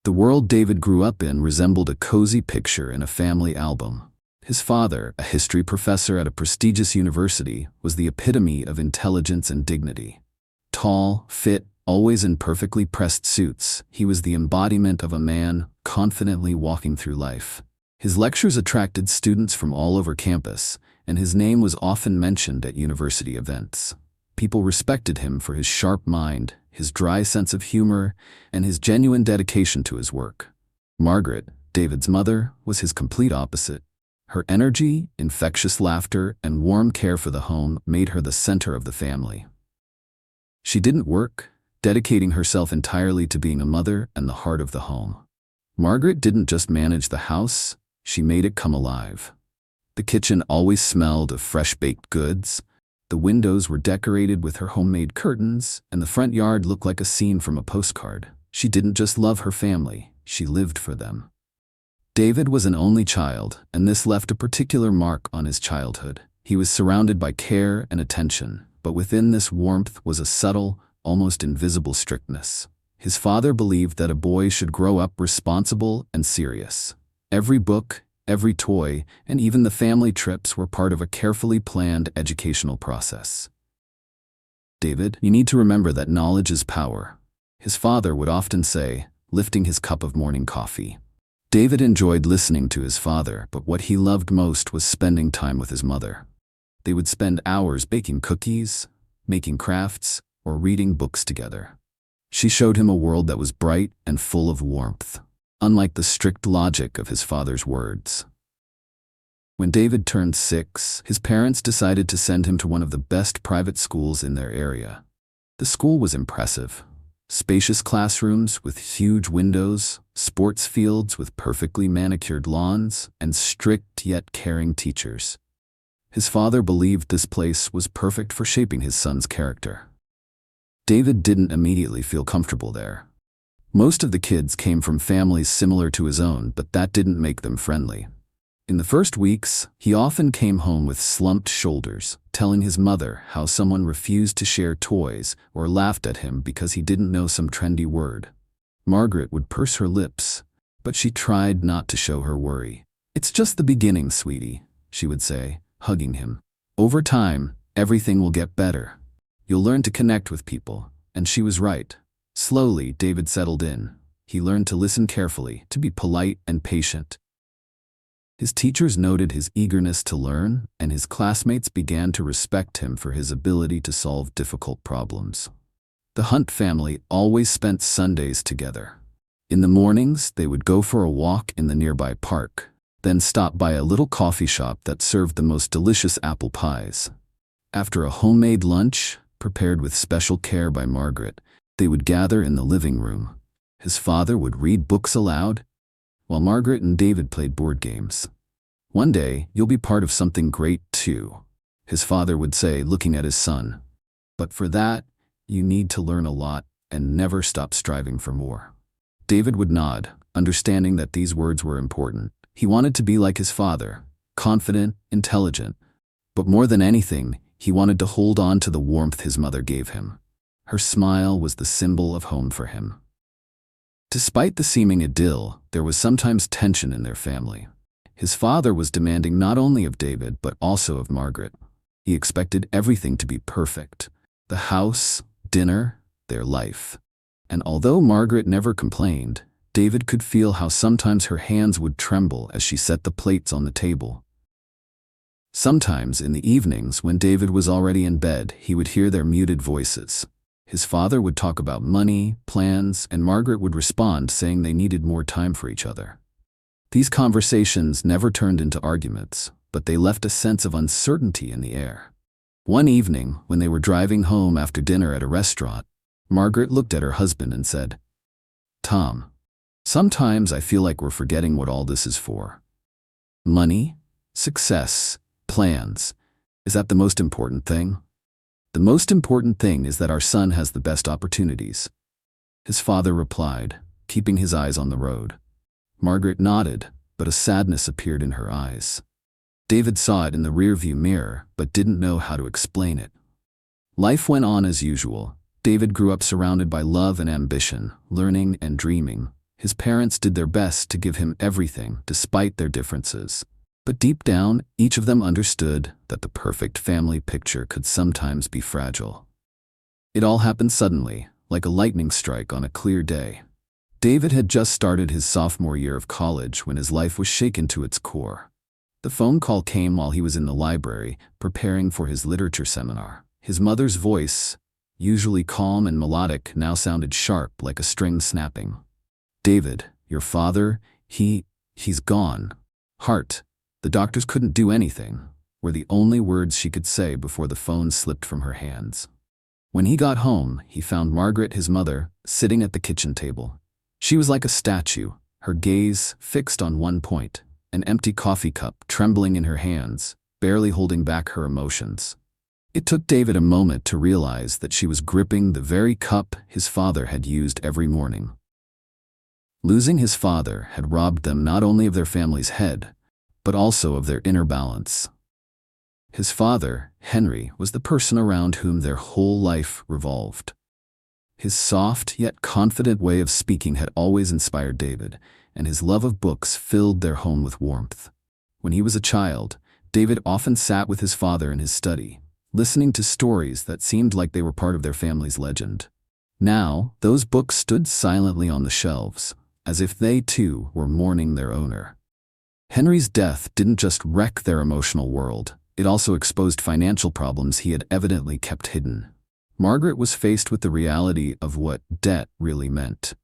The world David grew up in resembled a cozy picture in a family album. His father, a history professor at a prestigious university, was the epitome of intelligence and dignity. Tall, fit, always in perfectly pressed suits, he was the embodiment of a man confidently walking through life. His lectures attracted students from all over campus, and his name was often mentioned at university events. People respected him for his sharp mind, his dry sense of humor, and his genuine dedication to his work. Margaret, David's mother, was his complete opposite. Her energy, infectious laughter, and warm care for the home made her the center of the family. She didn't work, dedicating herself entirely to being a mother and the heart of the home. Margaret didn't just manage the house, she made it come alive. The kitchen always smelled of fresh-baked goods, the windows were decorated with her homemade curtains, and the front yard looked like a scene from a postcard. She didn't just love her family, she lived for them. David was an only child, and this left a particular mark on his childhood. He was surrounded by care and attention, but within this warmth was a subtle, almost invisible strictness. His father believed that a boy should grow up responsible and serious. Every book, every toy, and even the family trips were part of a carefully planned educational process. David, you need to remember that knowledge is power, his father would often say, lifting his cup of morning coffee. David enjoyed listening to his father, but what he loved most was spending time with his mother. They would spend hours baking cookies, making crafts, or reading books together. She showed him a world that was bright and full of warmth, unlike the strict logic of his father's words. When David turned 6, his parents decided to send him to one of the best private schools in their area. The school was impressive. Spacious classrooms with huge windows, sports fields with perfectly manicured lawns, and strict yet caring teachers. His father believed this place was perfect for shaping his son's character. David didn't immediately feel comfortable there. Most of the kids came from families similar to his own, but that didn't make them friendly. In the first weeks, he often came home with slumped shoulders, telling his mother how someone refused to share toys or laughed at him because he didn't know some trendy word. Margaret would purse her lips, but she tried not to show her worry. "It's just the beginning, sweetie," she would say, hugging him. "Over time, everything will get better. You'll learn to connect with people." And she was right. Slowly, David settled in. He learned to listen carefully, to be polite and patient. His teachers noted his eagerness to learn, and his classmates began to respect him for his ability to solve difficult problems. The Hunt family always spent Sundays together. In the mornings, they would go for a walk in the nearby park, then stop by a little coffee shop that served the most delicious apple pies. After a homemade lunch, prepared with special care by Margaret, they would gather in the living room. His father would read books aloud, while Margaret and David played board games. "One day, you'll be part of something great too," his father would say, looking at his son. "But for that, you need to learn a lot and never stop striving for more." David would nod, understanding that these words were important. He wanted to be like his father, confident, intelligent. But more than anything, he wanted to hold on to the warmth his mother gave him. Her smile was the symbol of home for him. Despite the seeming idyll, there was sometimes tension in their family. His father was demanding not only of David, but also of Margaret. He expected everything to be perfect: the house, dinner, their life. And although Margaret never complained, David could feel how sometimes her hands would tremble as she set the plates on the table. Sometimes in the evenings, when David was already in bed, he would hear their muted voices. His father would talk about money, plans, and Margaret would respond saying they needed more time for each other. These conversations never turned into arguments, but they left a sense of uncertainty in the air. One evening, when they were driving home after dinner at a restaurant, Margaret looked at her husband and said, "Tom, sometimes I feel like we're forgetting what all this is for. Money, success, plans. Is that the most important thing? The most important thing is that our son has the best opportunities." His father replied, keeping his eyes on the road. Margaret nodded, but a sadness appeared in her eyes. David saw it in the rearview mirror, but didn't know how to explain it. Life went on as usual. David grew up surrounded by love and ambition, learning and dreaming. His parents did their best to give him everything despite their differences. But deep down, each of them understood that the perfect family picture could sometimes be fragile. It all happened suddenly, like a lightning strike on a clear day. David had just started his sophomore year of college when his life was shaken to its core. The phone call came while he was in the library, preparing for his literature seminar. His mother's voice, usually calm and melodic, now sounded sharp like a string snapping. "David, your father, he's gone. Heart, the doctors couldn't do anything," were the only words she could say before the phone slipped from her hands. When he got home, he found Margaret, his mother, sitting at the kitchen table. She was like a statue, her gaze fixed on one point, an empty coffee cup trembling in her hands, barely holding back her emotions. It took David a moment to realize that she was gripping the very cup his father had used every morning. Losing his father had robbed them not only of their family's head, but also of their inner balance. His father, Henry, was the person around whom their whole life revolved. His soft yet confident way of speaking had always inspired David, and his love of books filled their home with warmth. When he was a child, David often sat with his father in his study, listening to stories that seemed like they were part of their family's legend. Now, those books stood silently on the shelves, as if they too were mourning their owner. Henry's death didn't just wreck their emotional world, it also exposed financial problems he had evidently kept hidden. Margaret was faced with the reality of what debt really meant.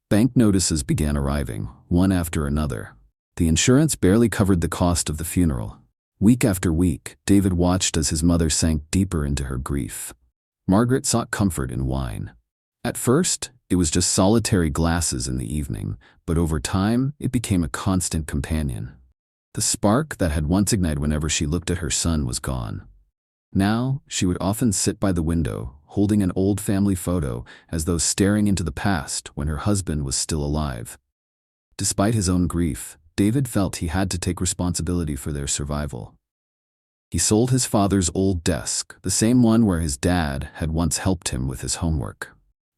Bank notices began arriving, one after another. The insurance barely covered the cost of the funeral. Week after week, David watched as his mother sank deeper into her grief. Margaret sought comfort in wine. At first, it was just solitary glasses in the evening, but over time, it became a constant companion. The spark that had once ignited whenever she looked at her son was gone. Now, she would often sit by the window, holding an old family photo, as though staring into the past when her husband was still alive. Despite his own grief, David felt he had to take responsibility for their survival. He sold his father's old desk, the same one where his dad had once helped him with his homework.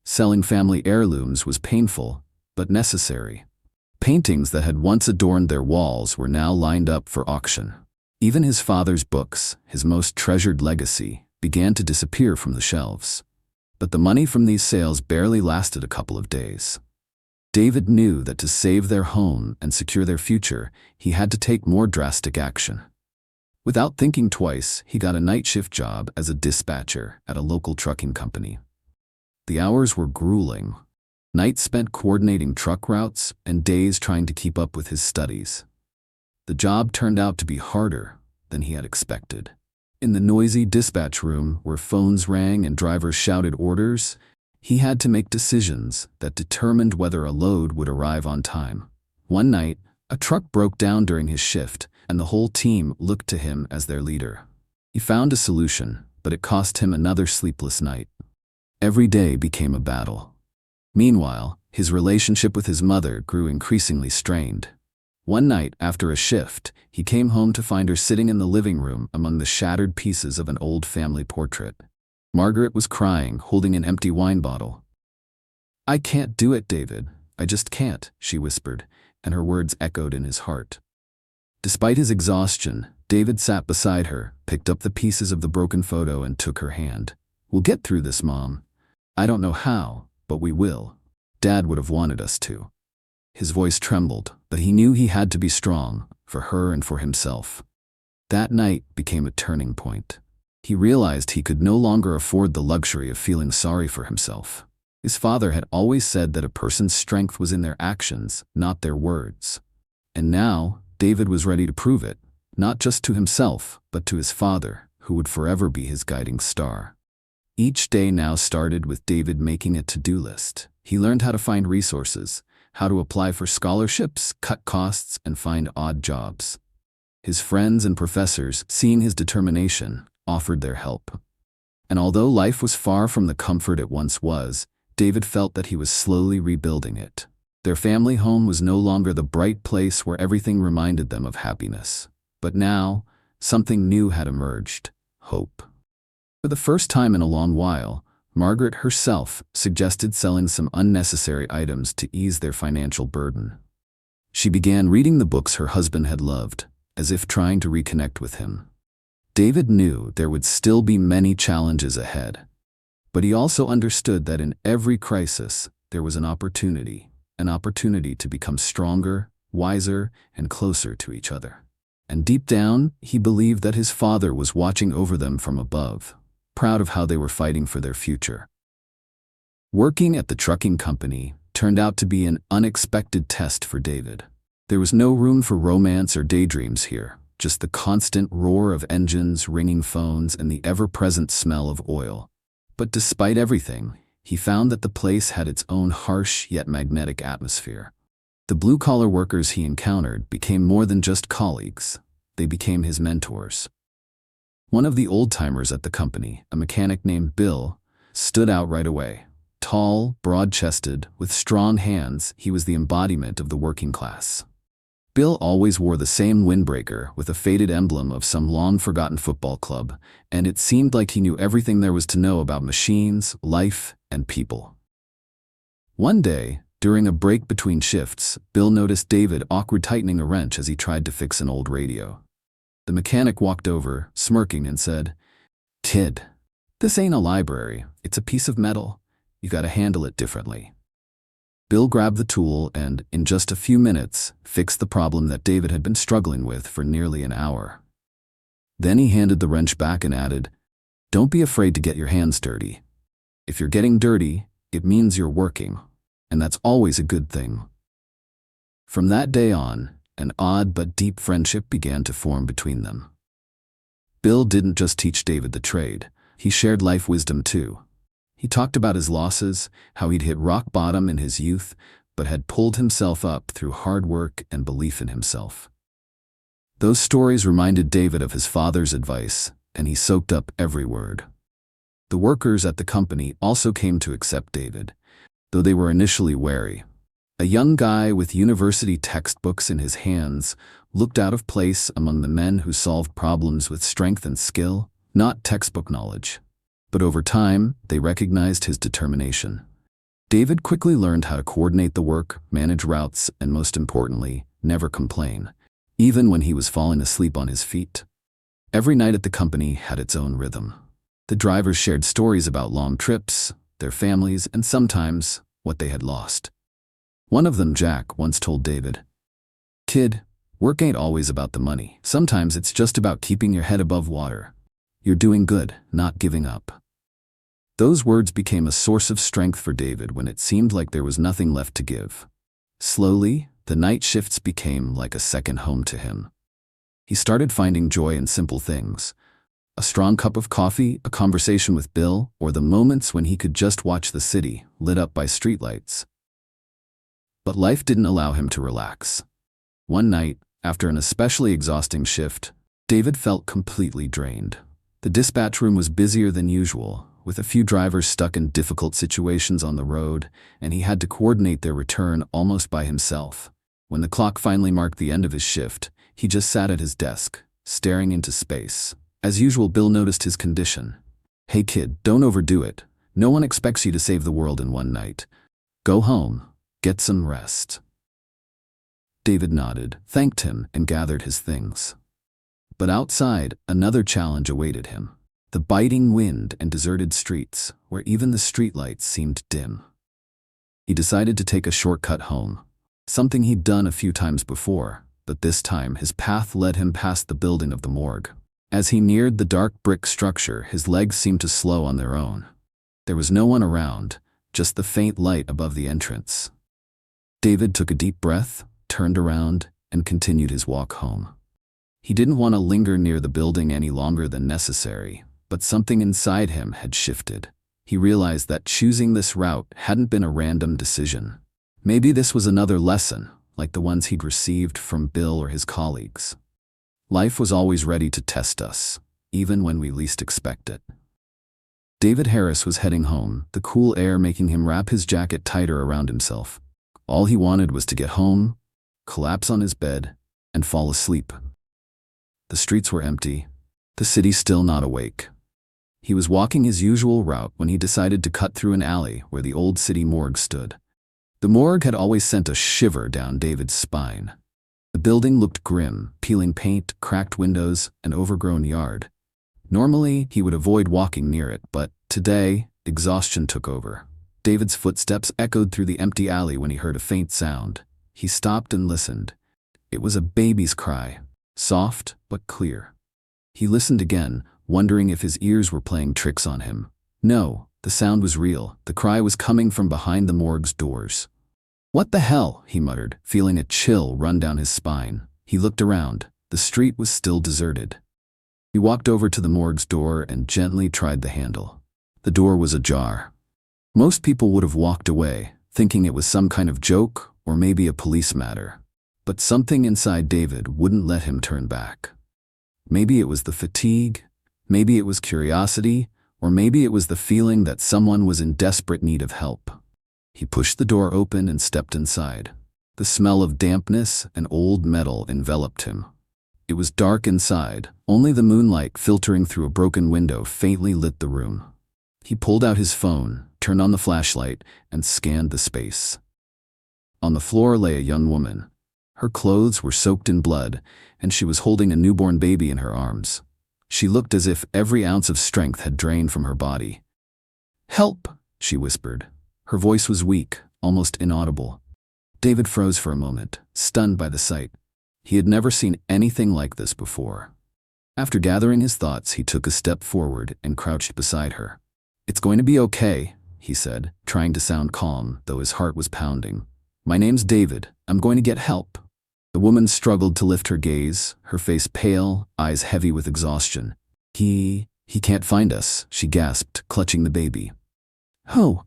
Selling family heirlooms was painful, but necessary. Paintings that had once adorned their walls were now lined up for auction. Even his father's books, his most treasured legacy, began to disappear from the shelves. But the money from these sales barely lasted a couple of days. David knew that to save their home and secure their future, he had to take more drastic action. Without thinking twice, he got a night shift job as a dispatcher at a local trucking company. The hours were grueling. Nights spent coordinating truck routes and days trying to keep up with his studies. The job turned out to be harder than he had expected. In the noisy dispatch room where phones rang and drivers shouted orders, he had to make decisions that determined whether a load would arrive on time. One night, a truck broke down during his shift, and the whole team looked to him as their leader. He found a solution, but it cost him another sleepless night. Every day became a battle. Meanwhile, his relationship with his mother grew increasingly strained. One night, after a shift, he came home to find her sitting in the living room among the shattered pieces of an old family portrait. Margaret was crying, holding an empty wine bottle. "I can't do it, David. I just can't," she whispered, and her words echoed in his heart. Despite his exhaustion, David sat beside her, picked up the pieces of the broken photo, and took her hand. "We'll get through this, Mom. I don't know how, but we will. Dad would have wanted us to." His voice trembled, but he knew he had to be strong, for her and for himself. That night became a turning point. He realized he could no longer afford the luxury of feeling sorry for himself. His father had always said that a person's strength was in their actions, not their words. And now, David was ready to prove it, not just to himself, but to his father, who would forever be his guiding star. Each day now started with David making a to-do list. He learned how to find resources, how to apply for scholarships, cut costs, and find odd jobs. His friends and professors, seeing his determination, offered their help. And although life was far from the comfort it once was, David felt that he was slowly rebuilding it. Their family home was no longer the bright place where everything reminded them of happiness. But now, something new had emerged: hope. For the first time in a long while, Margaret herself suggested selling some unnecessary items to ease their financial burden. She began reading the books her husband had loved, as if trying to reconnect with him. David knew there would still be many challenges ahead, but he also understood that in every crisis there was an opportunity to become stronger, wiser, and closer to each other. And deep down, he believed that his father was watching over them from above, proud of how they were fighting for their future. Working at the trucking company turned out to be an unexpected test for David. There was no room for romance or daydreams here, just the constant roar of engines, ringing phones, and the ever-present smell of oil. But despite everything, he found that the place had its own harsh yet magnetic atmosphere. The blue-collar workers he encountered became more than just colleagues. They became his mentors. One of the old-timers at the company, a mechanic named Bill, stood out right away. Tall, broad-chested, with strong hands, he was the embodiment of the working class. Bill always wore the same windbreaker with a faded emblem of some long-forgotten football club, and it seemed like he knew everything there was to know about machines, life, and people. One day, during a break between shifts, Bill noticed David awkwardly tightening a wrench as he tried to fix an old radio. The mechanic walked over, smirking, and said, "Kid, this ain't a library, it's a piece of metal. You gotta handle it differently." Bill grabbed the tool and, in just a few minutes, fixed the problem that David had been struggling with for nearly an hour. Then he handed the wrench back and added, "Don't be afraid to get your hands dirty. If you're getting dirty, it means you're working, and that's always a good thing." From that day on, an odd but deep friendship began to form between them. Bill didn't just teach David the trade, he shared life wisdom too. He talked about his losses, how he'd hit rock bottom in his youth, but had pulled himself up through hard work and belief in himself. Those stories reminded David of his father's advice, and he soaked up every word. The workers at the company also came to accept David, though they were initially wary. A young guy with university textbooks in his hands looked out of place among the men who solved problems with strength and skill, not textbook knowledge. But over time, they recognized his determination. David quickly learned how to coordinate the work, manage routes, and most importantly, never complain, even when he was falling asleep on his feet. Every night at the company had its own rhythm. The drivers shared stories about long trips, their families, and sometimes what they had lost. One of them, Jack, once told David, "Kid, work ain't always about the money. Sometimes it's just about keeping your head above water. You're doing good, not giving up." Those words became a source of strength for David when it seemed like there was nothing left to give. Slowly, the night shifts became like a second home to him. He started finding joy in simple things. A strong cup of coffee, a conversation with Bill, or the moments when he could just watch the city lit up by streetlights. But life didn't allow him to relax. One night, after an especially exhausting shift, David felt completely drained. The dispatch room was busier than usual, with a few drivers stuck in difficult situations on the road, and he had to coordinate their return almost by himself. When the clock finally marked the end of his shift, he just sat at his desk, staring into space. As usual, Bill noticed his condition. "Hey kid, don't overdo it. No one expects you to save the world in one night. Go home. Get some rest." David nodded, thanked him, and gathered his things. But outside, another challenge awaited him. The biting wind and deserted streets, where even the streetlights seemed dim. He decided to take a shortcut home, something he'd done a few times before, but this time his path led him past the building of the morgue. As he neared the dark brick structure, his legs seemed to slow on their own. There was no one around, just the faint light above the entrance. David took a deep breath, turned around, and continued his walk home. He didn't want to linger near the building any longer than necessary, but something inside him had shifted. He realized that choosing this route hadn't been a random decision. Maybe this was another lesson, like the ones he'd received from Bill or his colleagues. Life was always ready to test us, even when we least expect it. David Harris was heading home, the cool air making him wrap his jacket tighter around himself. All he wanted was to get home, collapse on his bed, and fall asleep. The streets were empty, the city still not awake. He was walking his usual route when he decided to cut through an alley where the old city morgue stood. The morgue had always sent a shiver down David's spine. The building looked grim, peeling paint, cracked windows, and overgrown yard. Normally, he would avoid walking near it, but today, exhaustion took over. David's footsteps echoed through the empty alley when he heard a faint sound. He stopped and listened. It was a baby's cry, soft but clear. He listened again, wondering if his ears were playing tricks on him. No, the sound was real. The cry was coming from behind the morgue's doors. "What the hell?" he muttered, feeling a chill run down his spine. He looked around. The street was still deserted. He walked over to the morgue's door and gently tried the handle. The door was ajar. Most people would have walked away, thinking it was some kind of joke or maybe a police matter. But something inside David wouldn't let him turn back. Maybe it was the fatigue, maybe it was curiosity, or maybe it was the feeling that someone was in desperate need of help. He pushed the door open and stepped inside. The smell of dampness and old metal enveloped him. It was dark inside. Only the moonlight filtering through a broken window faintly lit the room. He pulled out his phone, turned on the flashlight, and scanned the space. On the floor lay a young woman. Her clothes were soaked in blood, and she was holding a newborn baby in her arms. She looked as if every ounce of strength had drained from her body. "Help!" she whispered. Her voice was weak, almost inaudible. David froze for a moment, stunned by the sight. He had never seen anything like this before. After gathering his thoughts, he took a step forward and crouched beside her. "It's going to be okay," he said, trying to sound calm, though his heart was pounding. "My name's David. I'm going to get help." The woman struggled to lift her gaze, her face pale, eyes heavy with exhaustion. He can't find us," she gasped, clutching the baby. "Who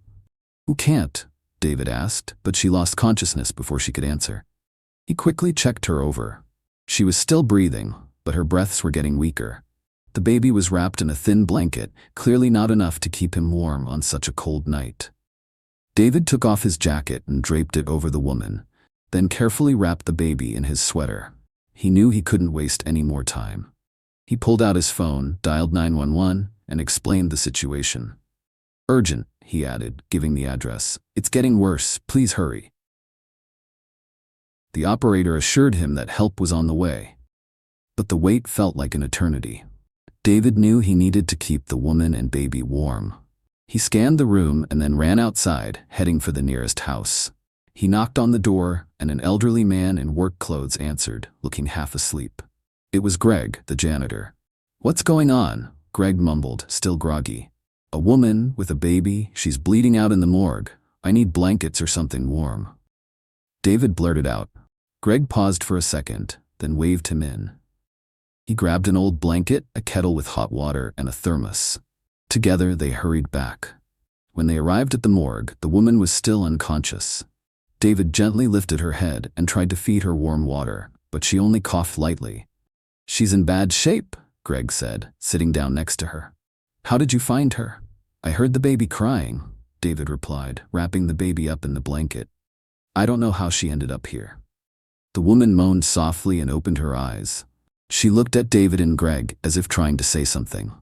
can't?" David asked, but she lost consciousness before she could answer. He quickly checked her over. She was still breathing, but her breaths were getting weaker. The baby was wrapped in a thin blanket, clearly not enough to keep him warm on such a cold night. David took off his jacket and draped it over the woman, then carefully wrapped the baby in his sweater. He knew he couldn't waste any more time. He pulled out his phone, dialed 911, and explained the situation. "Urgent," he added, giving the address. "It's getting worse. Please hurry." The operator assured him that help was on the way. But the wait felt like an eternity. David knew he needed to keep the woman and baby warm. He scanned the room and then ran outside, heading for the nearest house. He knocked on the door, and an elderly man in work clothes answered, looking half asleep. It was Greg, the janitor. "What's going on?" Greg mumbled, still groggy. "A woman with a baby. She's bleeding out in the morgue. I need blankets or something warm." David blurted out. Greg paused for a second, then waved him in. He grabbed an old blanket, a kettle with hot water, and a thermos. Together, they hurried back. When they arrived at the morgue, the woman was still unconscious. David gently lifted her head and tried to feed her warm water, but she only coughed lightly. "She's in bad shape," Greg said, sitting down next to her. "How did you find her?" "I heard the baby crying," David replied, wrapping the baby up in the blanket. "I don't know how she ended up here." The woman moaned softly and opened her eyes. She looked at David and Greg as if trying to say something.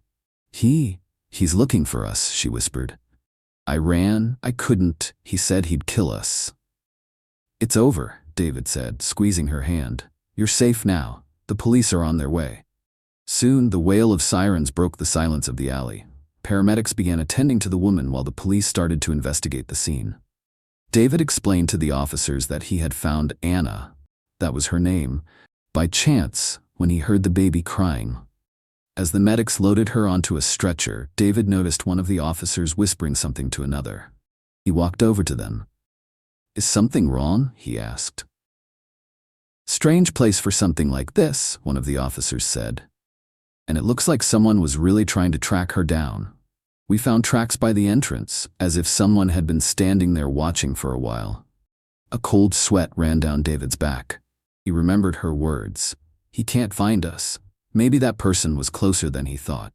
He's looking for us," she whispered. "I ran. I couldn't. He said he'd kill us." "It's over," David said, squeezing her hand. "You're safe now. The police are on their way." Soon, the wail of sirens broke the silence of the alley. Paramedics began attending to the woman while the police started to investigate the scene. David explained to the officers that he had found Anna, that was her name, by chance when he heard the baby crying. As the medics loaded her onto a stretcher, David noticed one of the officers whispering something to another. He walked over to them. "Is something wrong?" he asked. "Strange place for something like this," one of the officers said. "And it looks like someone was really trying to track her down. We found tracks by the entrance, as if someone had been standing there watching for a while." A cold sweat ran down David's back. He remembered her words. "He can't find us." Maybe that person was closer than he thought.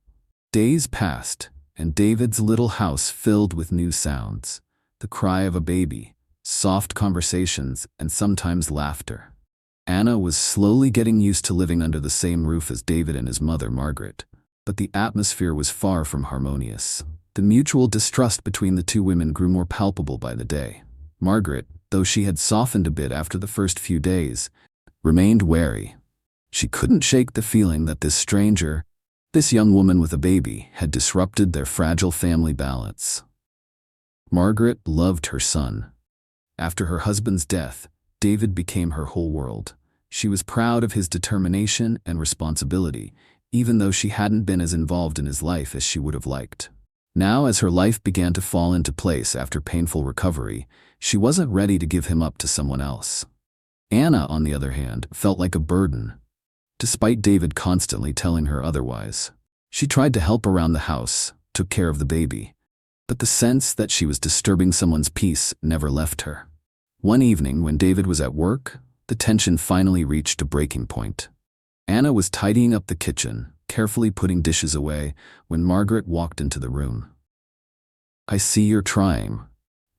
Days passed, and David's little house filled with new sounds. The cry of a baby, soft conversations, and sometimes laughter. Anna was slowly getting used to living under the same roof as David and his mother, Margaret. But the atmosphere was far from harmonious. The mutual distrust between the two women grew more palpable by the day. Margaret, though she had softened a bit after the first few days, remained wary. She couldn't shake the feeling that this stranger, this young woman with a baby, had disrupted their fragile family balance. Margaret loved her son. After her husband's death, David became her whole world. She was proud of his determination and responsibility, even though she hadn't been as involved in his life as she would have liked. Now, as her life began to fall into place after painful recovery, she wasn't ready to give him up to someone else. Anna, on the other hand, felt like a burden. Despite David constantly telling her otherwise, she tried to help around the house, took care of the baby, but the sense that she was disturbing someone's peace never left her. One evening, when David was at work, the tension finally reached a breaking point. Anna was tidying up the kitchen, carefully putting dishes away, when Margaret walked into the room. "I see you're trying,"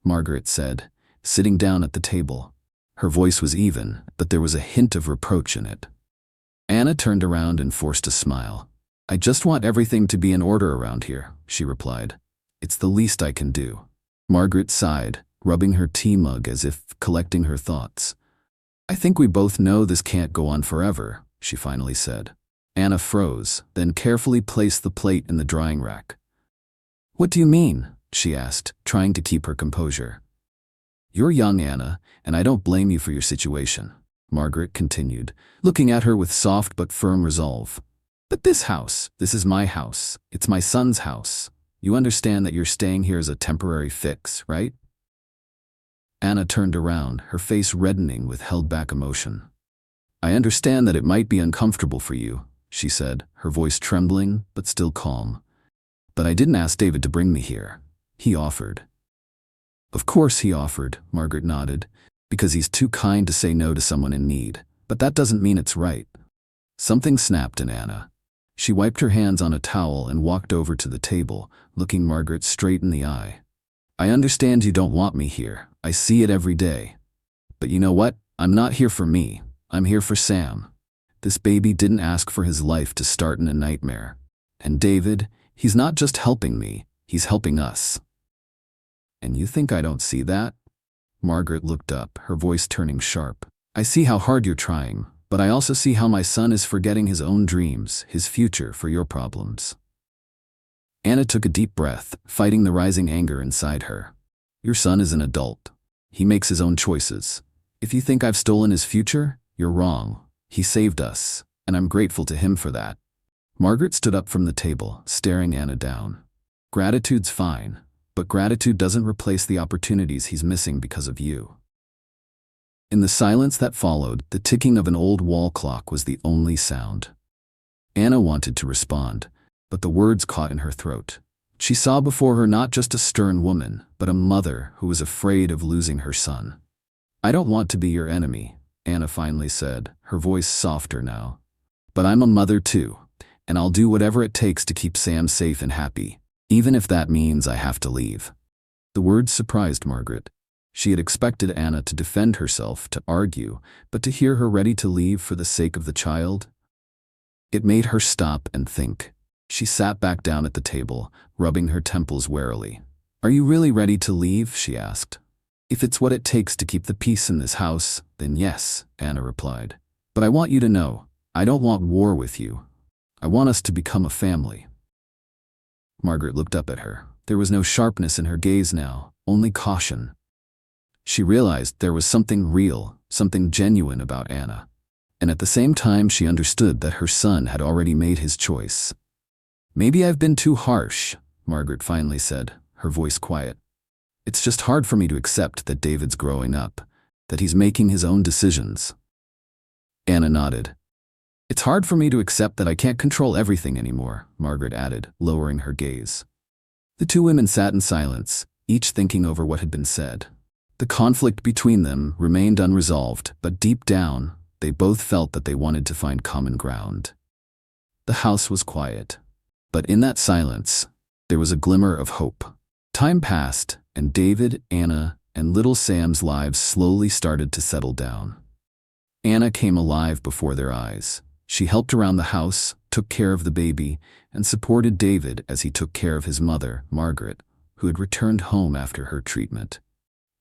Margaret said, sitting down at the table. Her voice was even, but there was a hint of reproach in it. Anna turned around and forced a smile. "I just want everything to be in order around here," she replied. "It's the least I can do." Margaret sighed, rubbing her tea mug as if collecting her thoughts. "I think we both know this can't go on forever," she finally said. Anna froze, then carefully placed the plate in the drying rack. "What do you mean?" she asked, trying to keep her composure. "You're young, Anna, and I don't blame you for your situation," Margaret continued, looking at her with soft but firm resolve. "But this is my house. It's my son's house. You understand that you're staying here as a temporary fix, right?" Anna turned around, her face reddening with held-back emotion. "I understand that it might be uncomfortable for you," she said, her voice trembling but still calm. "But I didn't ask David to bring me here. He offered." "Of course he offered," Margaret nodded, "because he's too kind to say no to someone in need. But that doesn't mean it's right." Something snapped in Anna. She wiped her hands on a towel and walked over to the table, looking Margaret straight in the eye. "I understand you don't want me here. I see it every day. But you know what? I'm not here for me. I'm here for Sam. This baby didn't ask for his life to start in a nightmare. And David, he's not just helping me, he's helping us." "And you think I don't see that?" Margaret looked up, her voice turning sharp. "I see how hard you're trying, but I also see how my son is forgetting his own dreams, his future, for your problems." Anna took a deep breath, fighting the rising anger inside her. "Your son is an adult. He makes his own choices. If you think I've stolen his future, you're wrong. He saved us, and I'm grateful to him for that." Margaret stood up from the table, staring Anna down. "Gratitude's fine, but gratitude doesn't replace the opportunities he's missing because of you." In the silence that followed, the ticking of an old wall clock was the only sound. Anna wanted to respond, but the words caught in her throat. She saw before her not just a stern woman, but a mother who was afraid of losing her son. "I don't want to be your enemy," Anna finally said, her voice softer now. "But I'm a mother too, and I'll do whatever it takes to keep Sam safe and happy, even if that means I have to leave." The words surprised Margaret. She had expected Anna to defend herself, to argue, but to hear her ready to leave for the sake of the child? It made her stop and think. She sat back down at the table, rubbing her temples warily. "Are you really ready to leave?" she asked. "If it's what it takes to keep the peace in this house, then yes," Anna replied. "But I want you to know, I don't want war with you. I want us to become a family." Margaret looked up at her. There was no sharpness in her gaze now, only caution. She realized there was something real, something genuine about Anna. And at the same time she understood that her son had already made his choice. "Maybe I've been too harsh," Margaret finally said, her voice quiet. "It's just hard for me to accept that David's growing up, that he's making his own decisions." Anna nodded. "It's hard for me to accept that I can't control everything anymore," Margaret added, lowering her gaze. The two women sat in silence, each thinking over what had been said. The conflict between them remained unresolved, but deep down, they both felt that they wanted to find common ground. The house was quiet, but in that silence, there was a glimmer of hope. Time passed, and David, Anna, and little Sam's lives slowly started to settle down. Anna came alive before their eyes. She helped around the house, took care of the baby, and supported David as he took care of his mother, Margaret, who had returned home after her treatment.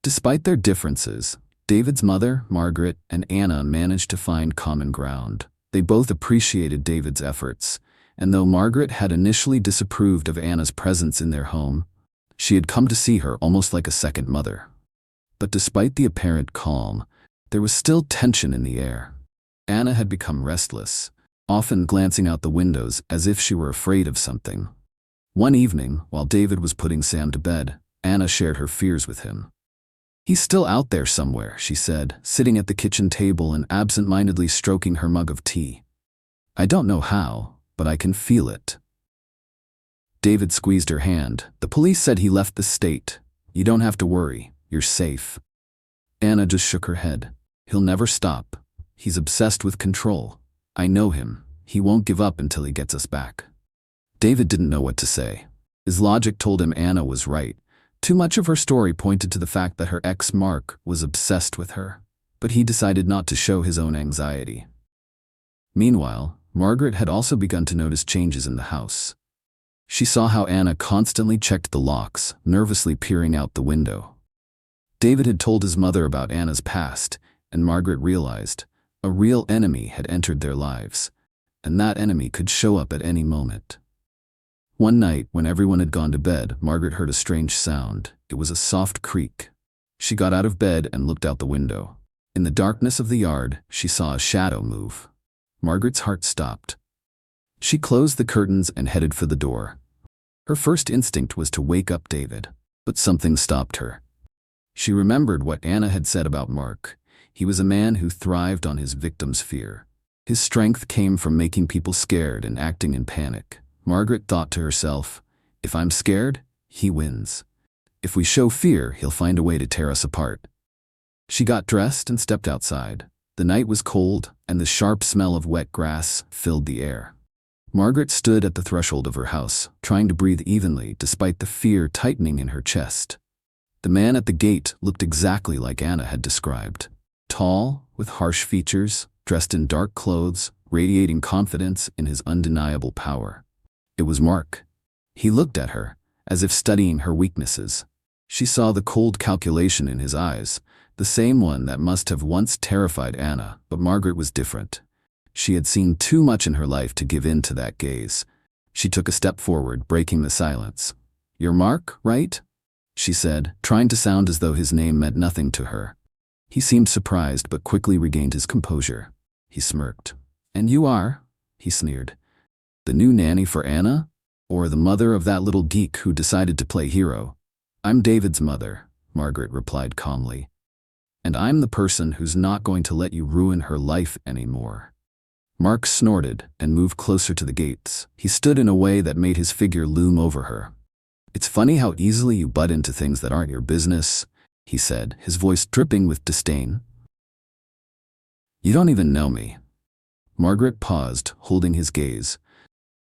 Despite their differences, David's mother, Margaret, and Anna managed to find common ground. They both appreciated David's efforts, and though Margaret had initially disapproved of Anna's presence in their home, she had come to see her almost like a second mother. But despite the apparent calm, there was still tension in the air. Anna had become restless, often glancing out the windows as if she were afraid of something. One evening, while David was putting Sam to bed, Anna shared her fears with him. "He's still out there somewhere," she said, sitting at the kitchen table and absent-mindedly stroking her mug of tea. "I don't know how, but I can feel it." David squeezed her hand. "The police said he left the state. You don't have to worry. You're safe." Anna just shook her head. "He'll never stop. He's obsessed with control. I know him. He won't give up until he gets us back." David didn't know what to say. His logic told him Anna was right. Too much of her story pointed to the fact that her ex Mark was obsessed with her, but he decided not to show his own anxiety. Meanwhile, Margaret had also begun to notice changes in the house. She saw how Anna constantly checked the locks, nervously peering out the window. David had told his mother about Anna's past, and Margaret realized a real enemy had entered their lives, and that enemy could show up at any moment. One night, when everyone had gone to bed, Margaret heard a strange sound. It was a soft creak. She got out of bed and looked out the window. In the darkness of the yard, she saw a shadow move. Margaret's heart stopped. She closed the curtains and headed for the door. Her first instinct was to wake up David, but something stopped her. She remembered what Anna had said about Mark. He was a man who thrived on his victim's fear. His strength came from making people scared and acting in panic. Margaret thought to herself, "If I'm scared, he wins. If we show fear, he'll find a way to tear us apart." She got dressed and stepped outside. The night was cold, and the sharp smell of wet grass filled the air. Margaret stood at the threshold of her house, trying to breathe evenly despite the fear tightening in her chest. The man at the gate looked exactly like Anna had described. Tall, with harsh features, dressed in dark clothes, radiating confidence in his undeniable power. It was Mark. He looked at her, as if studying her weaknesses. She saw the cold calculation in his eyes, the same one that must have once terrified Anna, but Margaret was different. She had seen too much in her life to give in to that gaze. She took a step forward, breaking the silence. "You're Mark, right?" she said, trying to sound as though his name meant nothing to her. He seemed surprised but quickly regained his composure. He smirked. "And you are?" he sneered. "The new nanny for Anna? Or the mother of that little geek who decided to play hero?" "I'm David's mother," Margaret replied calmly. "And I'm the person who's not going to let you ruin her life anymore." Mark snorted and moved closer to the gates. He stood in a way that made his figure loom over her. "It's funny how easily you butt into things that aren't your business," he said, his voice dripping with disdain. "You don't even know me." Margaret paused, holding his gaze.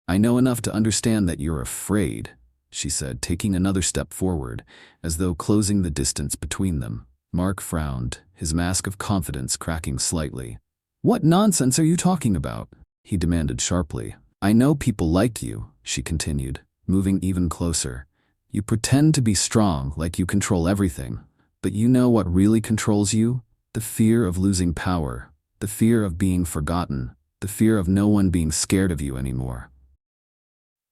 "I know enough to understand that you're afraid," she said, taking another step forward, as though closing the distance between them. Mark frowned, his mask of confidence cracking slightly. "What nonsense are you talking about?" he demanded sharply. "I know people like you," she continued, moving even closer. "You pretend to be strong, like you control everything. But you know what really controls you? The fear of losing power, the fear of being forgotten, the fear of no one being scared of you anymore."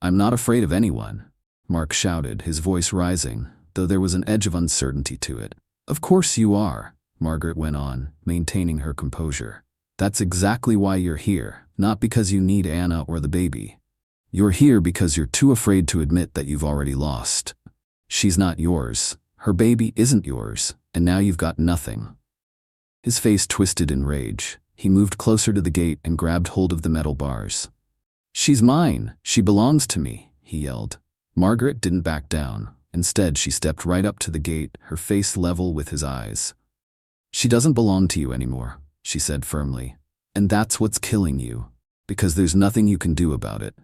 "I'm not afraid of anyone," Mark shouted, his voice rising, though there was an edge of uncertainty to it. "Of course you are," Margaret went on, maintaining her composure. "That's exactly why you're here, not because you need Anna or the baby. You're here because you're too afraid to admit that you've already lost. She's not yours, her baby isn't yours, and now you've got nothing." His face twisted in rage. He moved closer to the gate and grabbed hold of the metal bars. "She's mine, she belongs to me," he yelled. Margaret didn't back down. Instead, she stepped right up to the gate, her face level with his eyes. "She doesn't belong to you anymore," she said firmly. "And that's what's killing you, because there's nothing you can do about it.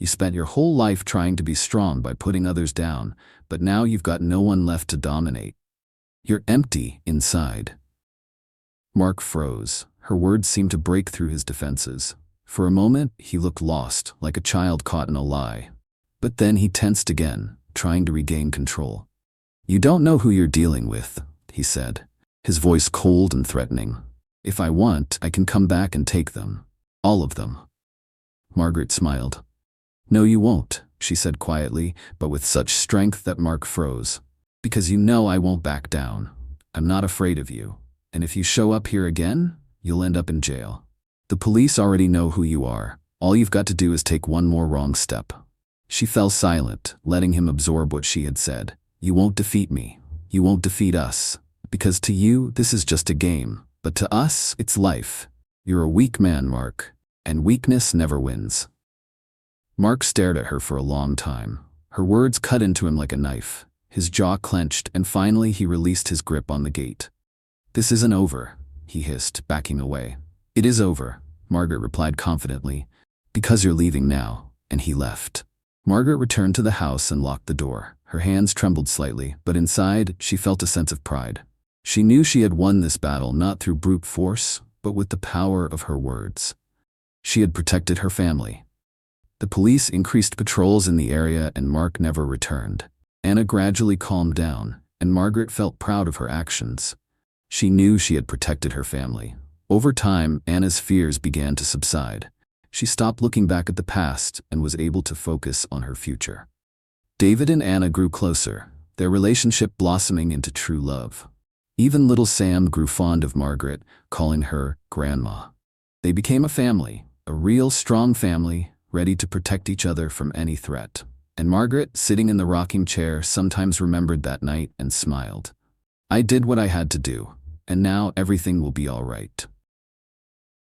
You spent your whole life trying to be strong by putting others down, but now you've got no one left to dominate. You're empty inside." Mark froze. Her words seemed to break through his defenses. For a moment, he looked lost, like a child caught in a lie. But then he tensed again, trying to regain control. "You don't know who you're dealing with," he said, his voice cold and threatening. "If I want, I can come back and take them. All of them." Margaret smiled. "No, you won't," she said quietly, but with such strength that Mark froze. "Because you know I won't back down. I'm not afraid of you. And if you show up here again, you'll end up in jail. The police already know who you are. All you've got to do is take one more wrong step." She fell silent, letting him absorb what she had said. "You won't defeat me. You won't defeat us. Because to you, this is just a game. But to us, it's life. You're a weak man, Mark. And weakness never wins." Mark stared at her for a long time. Her words cut into him like a knife. His jaw clenched, and finally he released his grip on the gate. "This isn't over," he hissed, backing away. "It is over," Margaret replied confidently. "Because you're leaving now." And he left. Margaret returned to the house and locked the door. Her hands trembled slightly, but inside, she felt a sense of pride. She knew she had won this battle not through brute force, but with the power of her words. She had protected her family. The police increased patrols in the area and Mark never returned. Anna gradually calmed down, and Margaret felt proud of her actions. She knew she had protected her family. Over time, Anna's fears began to subside. She stopped looking back at the past and was able to focus on her future. David and Anna grew closer, their relationship blossoming into true love. Even little Sam grew fond of Margaret, calling her Grandma. They became a family, a real strong family, ready to protect each other from any threat. And Margaret, sitting in the rocking chair, sometimes remembered that night and smiled. "I did what I had to do, and now everything will be all right."